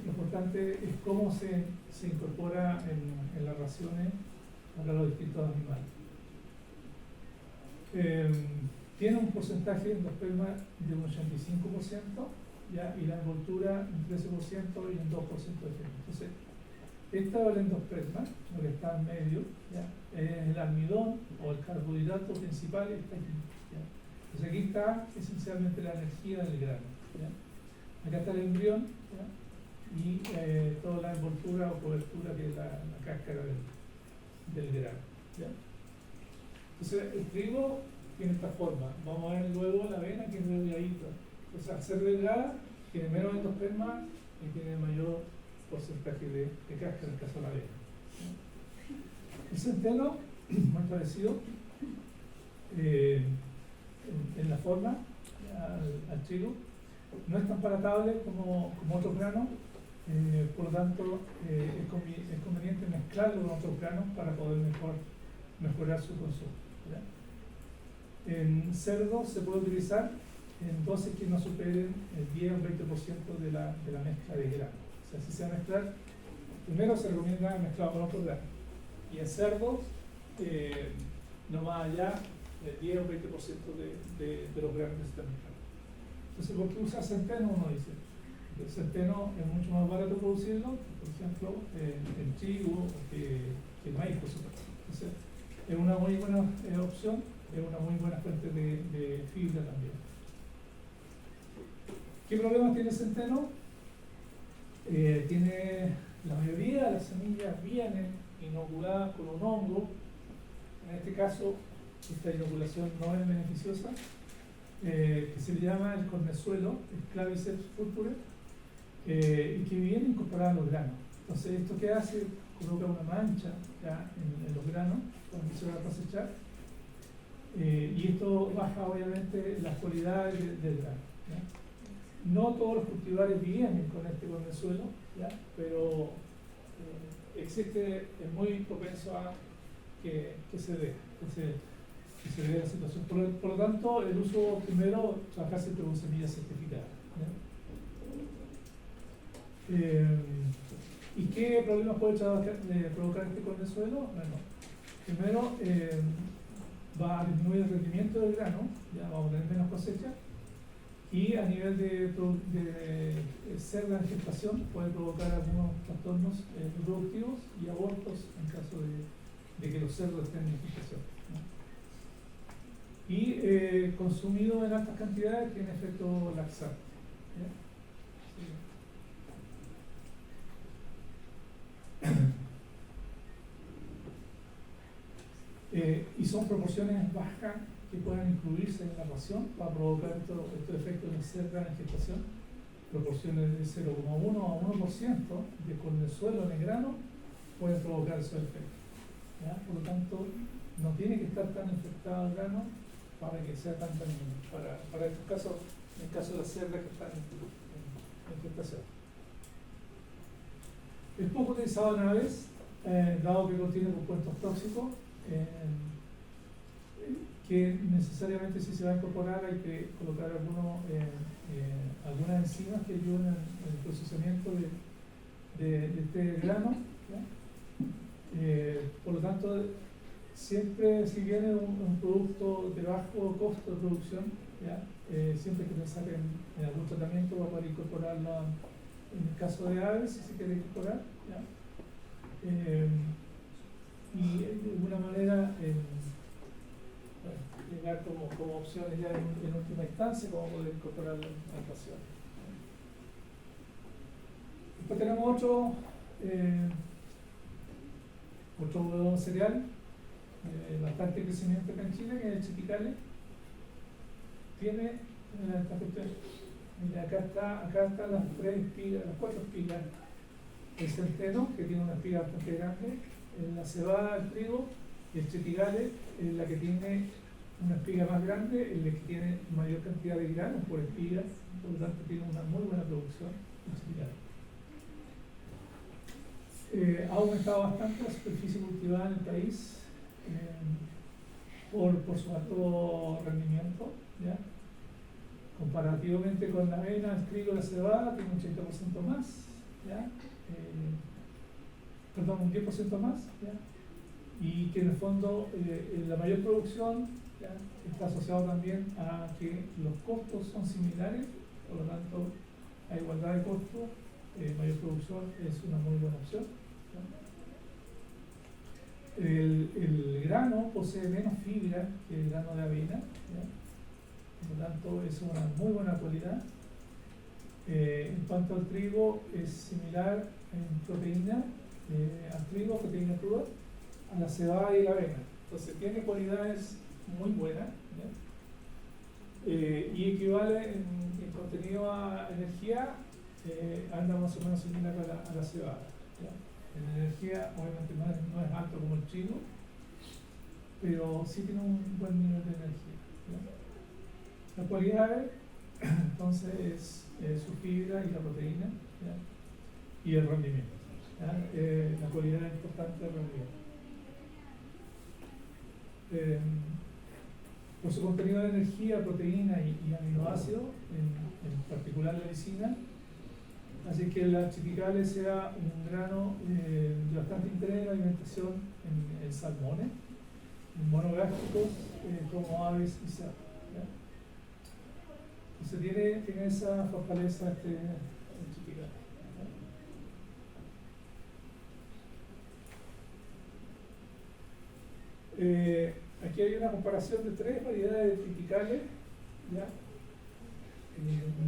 lo importante es cómo se incorpora en las raciones para los distintos animales. Tiene un porcentaje de endosperma de un 85%, ¿ya? Y la envoltura un 13% y un 2% de fibra. Entonces, esta es el endosperma, lo que está en medio, ¿ya? El almidón o el carbohidrato principal está aquí, ¿ya? Entonces aquí está esencialmente la energía del grano, ¿ya? Acá está el embrión, ¿ya? Y toda la envoltura o cobertura que es la cáscara del grano, ¿ya? Entonces el trigo tiene esta forma. Vamos a ver luego la avena que es delgadita. O sea, al ser delgada, tiene menos endosperma y tiene mayor porcentaje de cáscara en el caso de la avena. El centeno, muy parecido en la forma al trigo, no es tan palatable como otros granos, por lo tanto es conveniente mezclarlo con otros granos para poder mejorar su consumo, ¿ya? En cerdo se puede utilizar en dosis que no superen el 10 o 20% de la mezcla de grano. O sea, si se va a mezclar, primero se recomienda mezclado con otros granos. Y en cerdos, no más allá del 10 o 20% de los granos que se están mezclando. Entonces, ¿por qué usar centeno? Uno dice, el centeno es mucho más barato producirlo, por ejemplo, en trigo que maíz, por supuesto. Entonces, es una muy buena opción. Es una muy buena fuente de fibra también. ¿Qué problemas tiene el centeno? Tiene la mayoría de las semillas vienen inoculadas con un hongo. En este caso esta inoculación no es beneficiosa, que se le llama el cornezuelo, el Claviceps purpure, y que viene incorporado a los granos. Entonces, ¿esto qué hace? Coloca una mancha ya en los granos cuando se va a cosechar, y esto baja obviamente las cualidades del grano, ¿ya? No todos los cultivares vienen con este cornezuelo, ¿ya? Pero existe, es muy propenso a que se dé la situación. Por lo tanto, el uso primero, trabajar siempre con semillas certificadas, ¿ya? ¿Y qué problemas puede provocar este cornezuelo? Bueno, primero va a disminuir el rendimiento del grano, ya vamos a tener menos cosecha, y a nivel de cerda en gestación puede provocar algunos trastornos reproductivos y abortos en caso de que los cerdos estén en gestación, ¿no? Y consumido en altas cantidades tiene efecto laxante, ¿ya? Y son proporciones bajas que puedan incluirse en la ración para provocar estos efectos de cerda en gestación. Proporciones de 0,1 a 1% de cornezuelo en el grano pueden provocar esos efectos, ¿ya? Por lo tanto, no tiene que estar tan infectado el grano para que sea tan dañino, para estos casos, en el caso de las cerdas que están en gestación. Es poco utilizado en aves, dado que contiene compuestos tóxicos, que necesariamente si se va a incorporar hay que colocar algunas enzimas que ayuden en el procesamiento de este grano, ¿ya? Por lo tanto, siempre si viene un producto de bajo costo de producción, ¿ya? Siempre hay que pensar en algún tratamiento para poder incorporarlo en el caso de aves, si se quiere incorporar, ¿ya? Y de alguna manera llegar como opciones ya en última instancia, cómo poder incorporarlo en la ecuación. Después tenemos otro cereal, bastante crecimiento acá en Chile, que es el chipicale. Tiene, mira, acá están las 4 espigas. El centeno, que tiene una espiga bastante grande, la cebada, el trigo, y el chetigale, la que tiene una espiga más grande, el que tiene mayor cantidad de granos por espiga, por lo tanto tiene una muy buena producción el chetigale. Ha aumentado bastante la superficie cultivada en el país por su alto rendimiento, ¿ya? Comparativamente con la avena, el trigo y la cebada, tiene un 80% más, ¿ya? Perdón, un 10% más, ¿ya? Y que en el fondo la mayor producción, ¿ya? Está asociado también a que los costos son similares, por lo tanto, a igualdad de costos, mayor producción es una muy buena opción, ¿ya? El grano posee menos fibra que el grano de avena, ¿ya? Por lo tanto, es una muy buena cualidad. En cuanto al trigo, es similar en proteína al trigo, proteína cruda, a la cebada y la avena. Entonces tiene cualidades muy buenas, ¿ya? Y equivale en contenido a energía, anda más o menos similar a la cebada, ¿ya? En energía obviamente no es alto como el trigo, pero sí tiene un buen nivel de energía, ¿ya? Las cualidades entonces es su fibra y la proteína, ¿ya? Y el rendimiento, ¿ya? La cualidad importante del rendimiento. Por su contenido de energía, proteína y aminoácidos, en particular la lisina, así que la chipicale sea un grano de bastante interés en la alimentación en salmones, en monogástricos, como aves y cerdos, ¿ya? Entonces tiene esa fortaleza el chipicale, ¿ya? Aquí hay una comparación de 3 variedades de chipicales, ¿ya?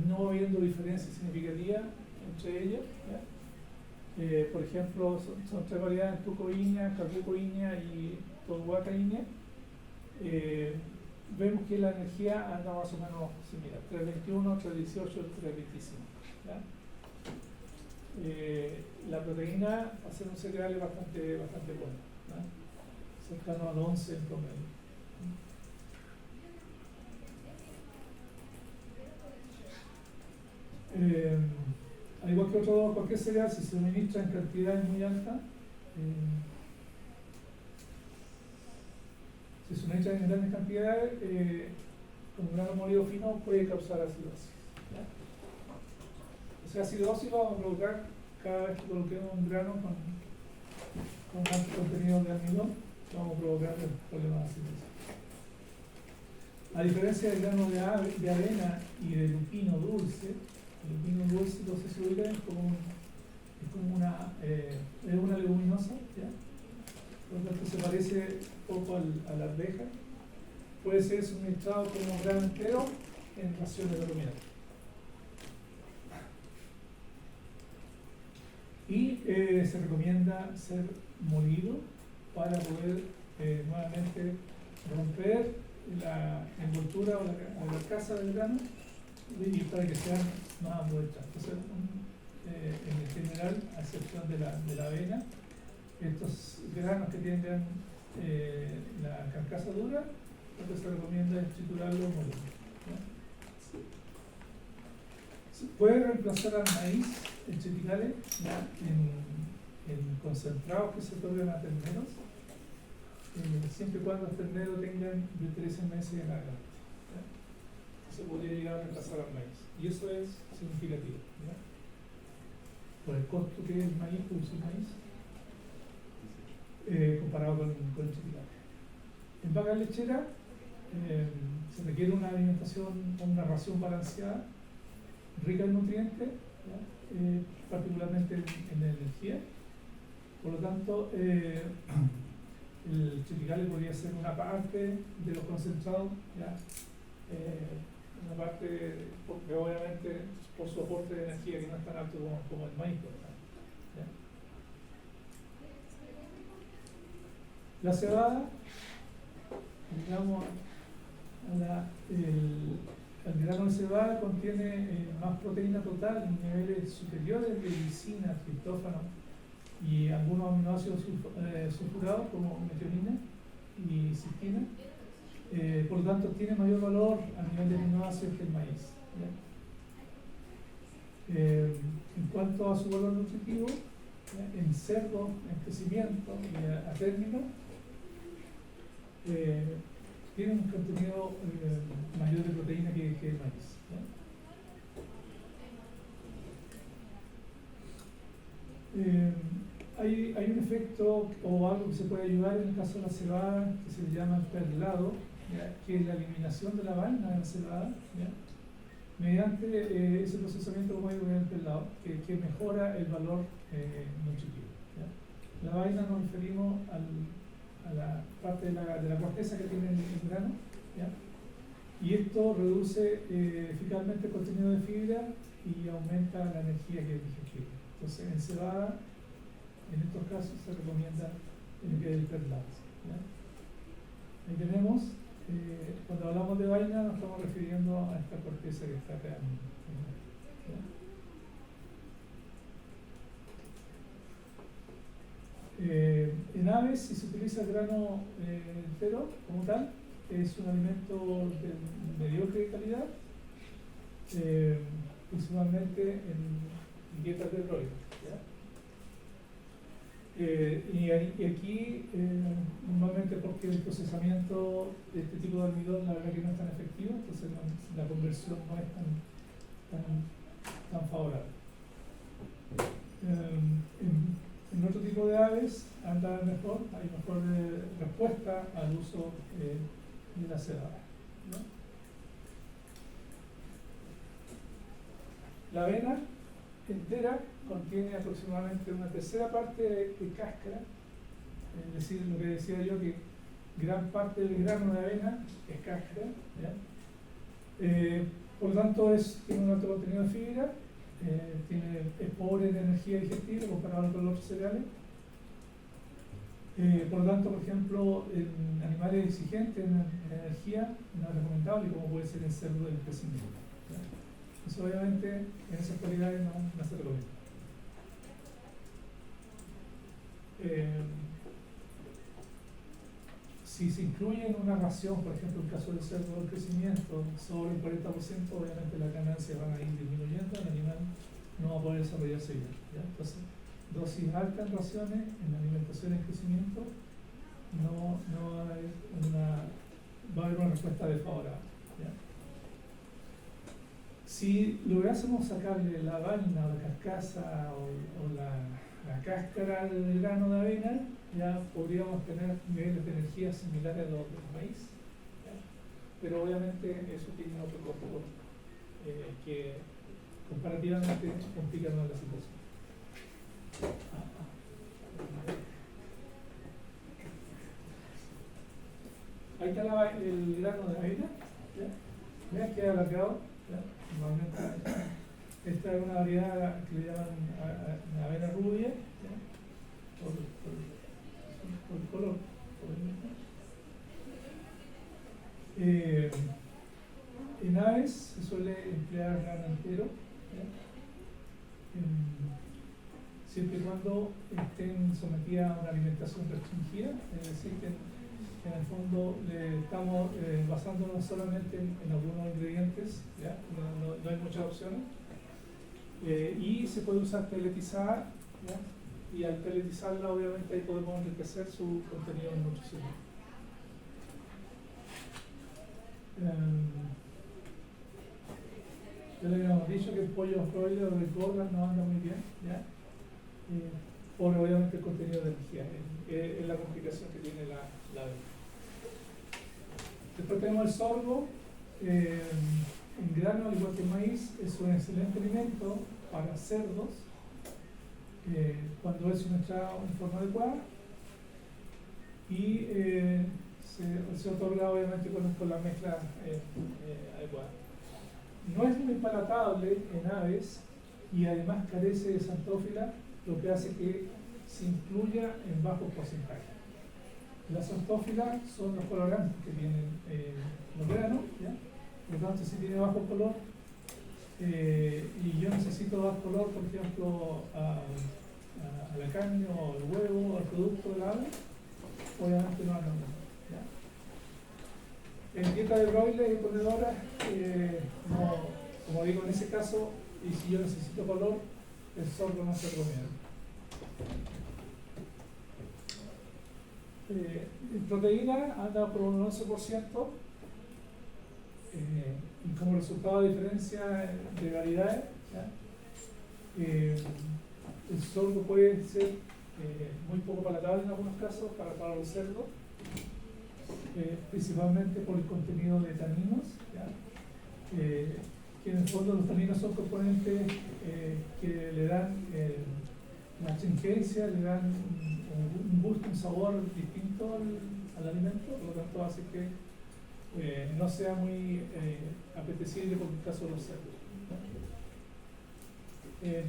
No habiendo diferencias significativas entre ellas, ¿ya? Por ejemplo, son 3 variedades: tucoíña, carbucoíña y tolhuacaíña. vemos que la energía anda más o menos similar, 321, 318, 325. ¿Ya? La proteína, para ser un cereal, es bastante buena, ¿ya? Cercano al 11 en promedio. Al igual que cualquier cereal, si se suministra en cantidades muy altas, si se suministra en grandes cantidades, con un grano molido fino puede causar acidosis. ¿Ya? Esa acidosis la vamos a provocar cada vez que coloquemos un grano con alto contenido de almidón, vamos a provocar el problema de acidosis. A diferencia del grano de avena y del lupino dulce, el lupino dulce, entonces se ubica es como una leguminosa, ¿ya? Por lo tanto se parece un poco a la arveja. Puede ser suministrado como grano entero en raciones de comida. Y se recomienda ser molido para poder nuevamente romper la envoltura o la carcasa del grano y para que sean más aprovechados. Entonces, en general, a excepción de la avena, estos granos que tengan la carcasa dura, lo que se recomienda es triturarlo o molerlo. Se puede reemplazar al maíz en triticales, ¿ya? En concentrados que se otorgan a terneros, siempre y cuando los terneros tengan de 13 meses en adelante. Se podría llegar a reemplazar al maíz. Y eso es significativo, ¿ya? Por el costo que es el maíz, producir maíz, comparado con el triticale. En vacas lecheras se requiere una alimentación, una ración balanceada, rica en nutrientes, particularmente en energía. Por lo tanto, el triticale podría ser una parte de los concentrados, ¿ya? Una parte, porque obviamente por su aporte de energía que no es tan alto como el maíz, ¿ya? La cebada, digamos, el grano de cebada contiene más proteína total en niveles superiores de lisina, triptófano y algunos aminoácidos sulfurados como metionina y cistina. Por lo tanto, tiene mayor valor a nivel de aminoácidos que el maíz, ¿ya? En cuanto a su valor nutritivo, ¿ya? En cerdo, en crecimiento y a término, tiene un contenido mayor de proteína que el maíz, ¿ya? Hay un efecto o algo que se puede ayudar en el caso de la cebada que se le llama el perlado, ¿ya? Que es la eliminación de la vaina de la cebada, ¿ya? Mediante ese procesamiento, como digo, el perlado, que mejora el valor nutritivo, ¿ya? La vaina nos referimos a la parte de la corteza que tiene el grano, ¿ya? Y esto reduce eficazmente el contenido de fibra y aumenta la energía que es digestible. Entonces, en cebada, en estos casos, se recomienda el perlado, ¿ya? Ahí tenemos, cuando hablamos de vaina, nos estamos refiriendo a esta corteza que está acá, ¿ya? En aves, si se utiliza el grano entero como tal, es un alimento de mediocre calidad, principalmente en dietas de broiler, y aquí, normalmente porque el procesamiento de este tipo de almidón, la verdad que no es tan efectivo, entonces la conversión no es tan favorable. En otro tipo de aves anda mejor, hay mejor respuesta al uso de la cebada, ¿no? La avena entera contiene aproximadamente una tercera parte de cáscara, es decir, lo que decía yo, que gran parte del grano de avena es cáscara, ¿ya? Por lo tanto tiene un alto contenido de fibra, es pobre en energía digestible comparado con los otros cereales, Por lo tanto, por ejemplo, en animales exigentes en energía no es recomendable, como puede ser el cerdo del crecimiento. ¿Ya? Eso obviamente en esas cualidades no se recomienda. Si se incluye en una ración, por ejemplo, el caso del cerdo del crecimiento, sobre el 40%, obviamente las ganancias van a ir disminuyendo, el animal no va a poder desarrollarse bien. ¿Ya? Entonces, dosis altas en raciones, en alimentación en crecimiento, no va a haber una respuesta desfavorable. ¿Ya? Si lográsemos sacarle la vaina o la carcasa o la cáscara del grano de avena, ya podríamos tener niveles de energía similares a los del maíz. ¿Ya? Pero obviamente eso tiene otro costo que comparativamente complica más la situación. Ahí está el grano de avena. ¿Ya? ¿Ves que alargado? ¿Ya? Normalmente esta es una variedad que le llaman avena rubia, ¿ya? Por el color. En aves se suele emplear grano entero, ¿ya? Siempre y cuando estén sometidas a una alimentación restringida, es decir, que en el fondo estamos basándonos solamente en algunos ingredientes, ¿ya? No hay muchas opciones, y se puede usar peletizada, ¿ya? Y al peletizarla obviamente ahí podemos enriquecer su contenido nutricional. Ya le habíamos dicho que el pollo broiler o el Gordon no anda muy bien, ¿ya? Por obviamente el contenido de energía, es la complicación que tiene la avena. Después tenemos el sorgo, en grano, al igual que el maíz, es un excelente alimento para cerdos cuando es suministrado en forma adecuada y se otorga obviamente con la mezcla adecuada. No es muy palatable en aves y además carece de xantófila, lo que hace que se incluya en bajos porcentajes. Las xantófilas son los colorantes que tienen los granos, ¿ya? Por lo tanto, si tiene bajo color y yo necesito dar color, por ejemplo, a la carne o al huevo, al producto del ave, obviamente no anda bien. En dieta de broiler y ponedora, no, como digo, en ese caso, y si yo necesito color, el sorgo no se recomienda. En proteína anda por un 11%, y como resultado de diferencia de variedades, el sorgo puede ser muy poco palatable en algunos casos para los cerdos, principalmente por el contenido de taninos, ¿ya? Que en el fondo los taninos son componentes que le dan una astringencia, le dan un gusto, un sabor distinto al alimento, por lo tanto hace que no sea muy apetecible por el caso de los cerdos.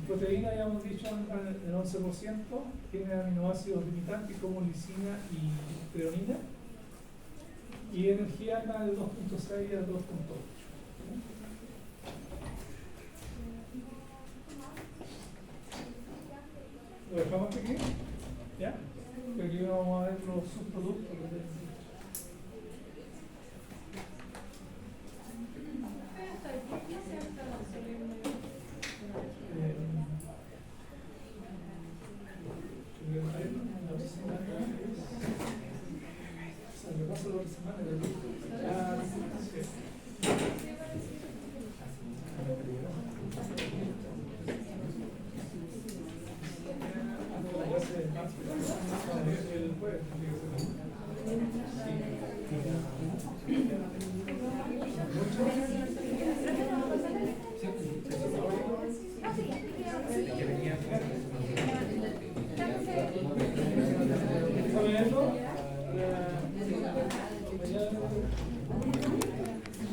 Proteína, ya hemos dicho, el 11%, tiene aminoácidos limitantes como lisina y treonina, y energía anda de 2.6 a 2.8. ¿Lo dejamos aquí? ¿Ya? Aquí vamos a ver los subproductos. El jueves.